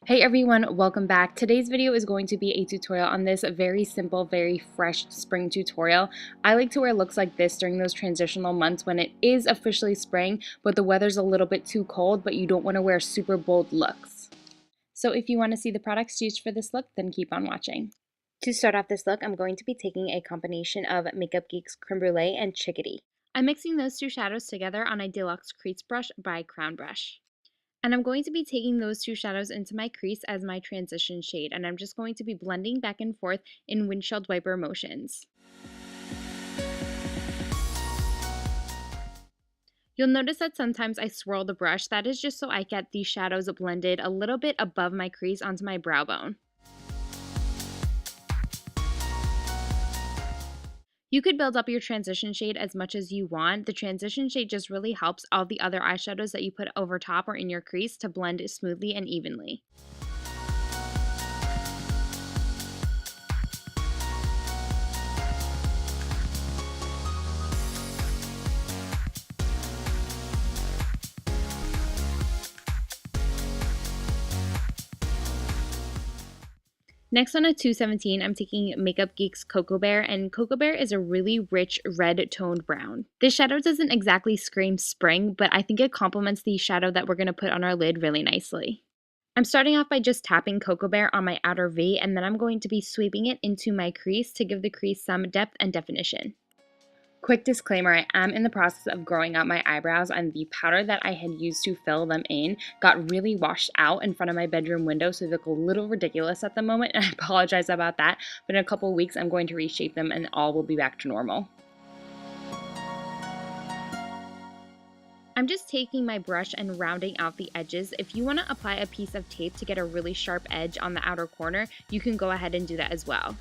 Hey everyone, welcome back. Today's video is going to be a tutorial on this very simple, very fresh spring tutorial. I like to wear looks like this during those transitional months when it is officially spring, but the weather's a little bit too cold, but you don't want to wear super bold looks. So if you want to see the products used for this look, then keep on watching. To start off this look, I'm going to be taking a combination of Makeup Geek's Creme Brulee and Chickadee. I'm mixing those two shadows together on a Deluxe Crease brush by Crown Brush. And I'm going to be taking those two shadows into my crease as my transition shade, and I'm just going to be blending back and forth in windshield wiper motions. You'll notice that sometimes I swirl the brush. That is just so I get these shadows blended a little bit above my crease onto my brow bone. You could build up your transition shade as much as you want. The transition shade just really helps all the other eyeshadows that you put over top or in your crease to blend smoothly and evenly. Next on a 217, I'm taking Makeup Geek's Cocoa Bear, and Cocoa Bear is a really rich red toned brown. This shadow doesn't exactly scream spring, but I think it complements the shadow that we're going to put on our lid really nicely. I'm starting off by just tapping Cocoa Bear on my outer V, and then I'm going to be sweeping it into my crease to give the crease some depth and definition. Quick disclaimer, I am in the process of growing out my eyebrows, and the powder that I had used to fill them in got really washed out in front of my bedroom window, so they look a little ridiculous at the moment, and I apologize about that, but in a couple weeks I'm going to reshape them and all will be back to normal. I'm just taking my brush and rounding out the edges. If you want to apply a piece of tape to get a really sharp edge on the outer corner, you can go ahead and do that as well.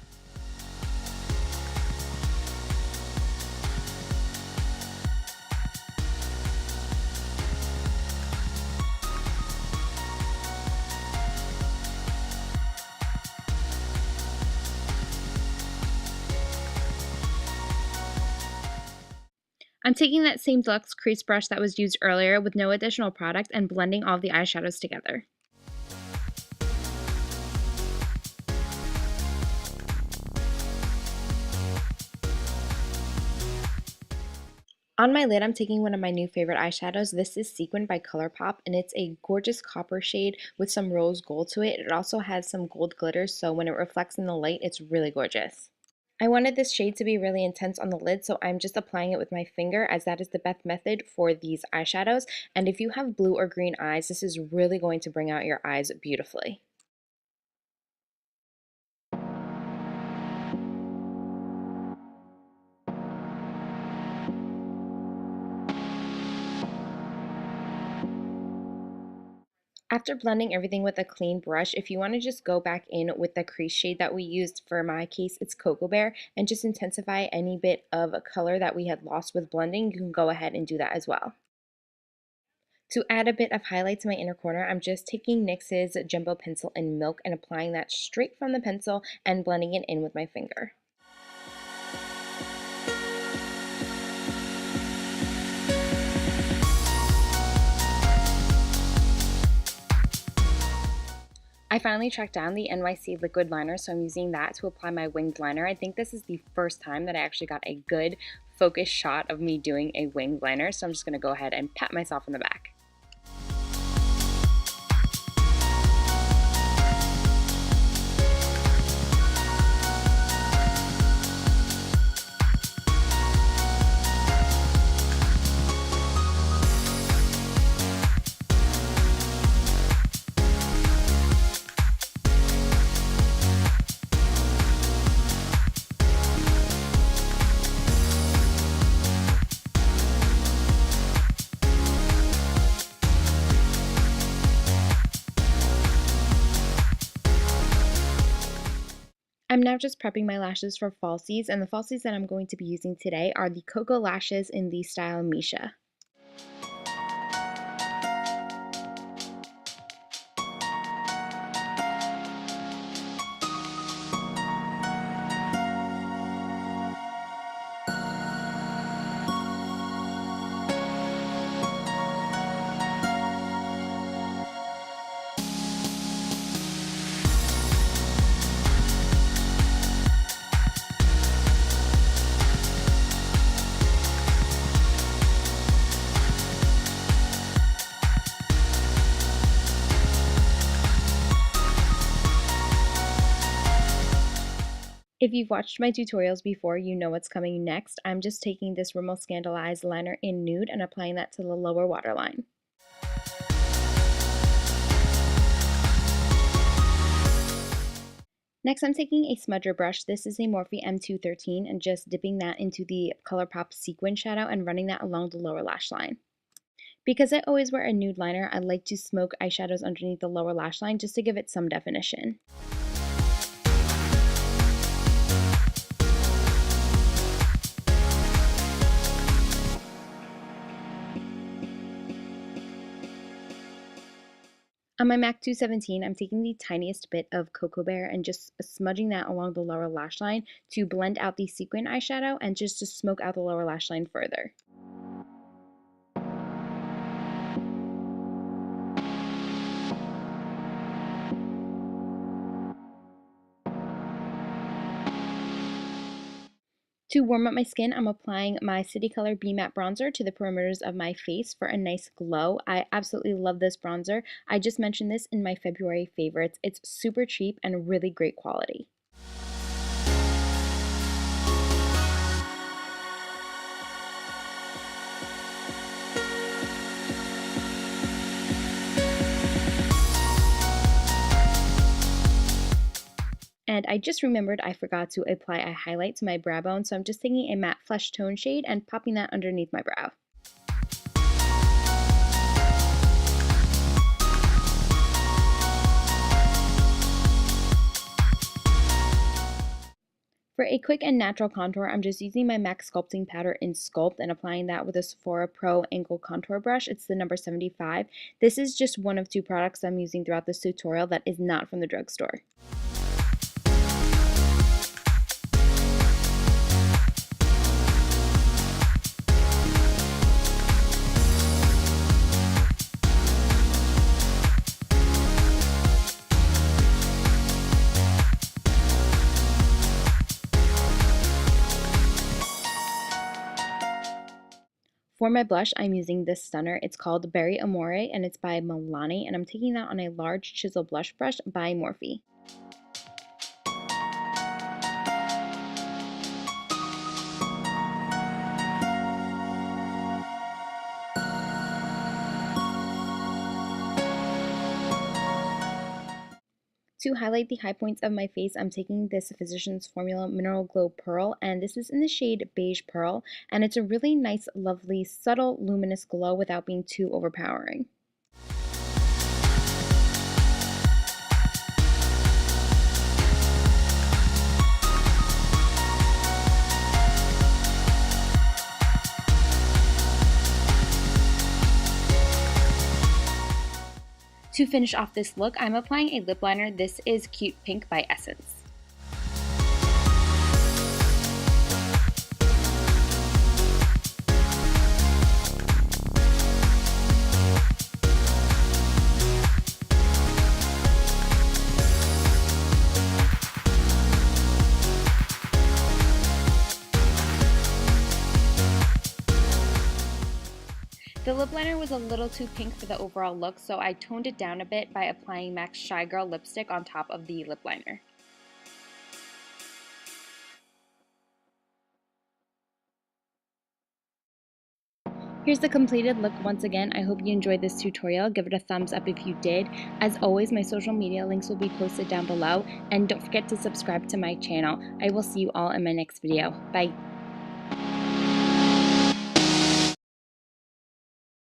I'm taking that same Deluxe crease brush that was used earlier with no additional product and blending all the eyeshadows together. On my lid, I'm taking one of my new favorite eyeshadows. This is Sequin by ColourPop, and it's a gorgeous copper shade with some rose gold to it. It also has some gold glitter, so when it reflects in the light, it's really gorgeous. I wanted this shade to be really intense on the lid, so I'm just applying it with my finger, as that is the best method for these eyeshadows. And if you have blue or green eyes, this is really going to bring out your eyes beautifully. After blending everything with a clean brush, if you want to just go back in with the crease shade that we used, for my case it's Cocoa Bear, and just intensify any bit of color that we had lost with blending, you can go ahead and do that as well. To add a bit of highlight to my inner corner, I'm just taking NYX's Jumbo Pencil in Milk and applying that straight from the pencil and blending it in with my finger. I finally tracked down the NYC Liquid Liner, so I'm using that to apply my winged liner. I think this is the first time that I actually got a good focus shot of me doing a winged liner, so I'm just going to go ahead and pat myself on the back. I'm now just prepping my lashes for falsies, and the falsies that I'm going to be using today are the KoKo lashes in the style Misha. If you've watched my tutorials before, you know what's coming next. I'm just taking this Rimmel Scandeleyes liner in Nude and applying that to the lower waterline. Next, I'm taking a smudger brush. This is a Morphe M213 and just dipping that into the ColourPop Sequin shadow and running that along the lower lash line. Because I always wear a nude liner, I like to smoke eyeshadows underneath the lower lash line just to give it some definition. On my MAC 217, I'm taking the tiniest bit of KoKo and just smudging that along the lower lash line to blend out the sequin eyeshadow and just to smoke out the lower lash line further. To warm up my skin, I'm applying my City Color Be Matte Bronzer to the perimeters of my face for a nice glow. I absolutely love this bronzer. I just mentioned this in my February favorites. It's super cheap and really great quality. And I just remembered I forgot to apply a highlight to my brow bone, so I'm just taking a matte flesh tone shade and popping that underneath my brow. For a quick and natural contour, I'm just using my MAC sculpting powder in Sculpt and applying that with a Sephora Pro Angle Contour Brush. It's the number 75. This is just one of two products I'm using throughout this tutorial that is not from the drugstore. For my blush, I'm using this stunner. It's called Berry Amore and it's by Milani, and I'm taking that on a large chisel blush brush by Morphe. To highlight the high points of my face, I'm taking this Physicians Formula Mineral Glow Pearl, and this is in the shade Beige Pearl, and it's a really nice, lovely, subtle, luminous glow without being too overpowering. To finish off this look, I'm applying a lip liner. This is Cute Pink by Essence. The lip liner was a little too pink for the overall look, so I toned it down a bit by applying MAC's Shy Girl lipstick on top of the lip liner. Here's the completed look once again. I hope you enjoyed this tutorial. Give it a thumbs up if you did. As always, my social media links will be posted down below, and don't forget to subscribe to my channel. I will see you all in my next video. Bye!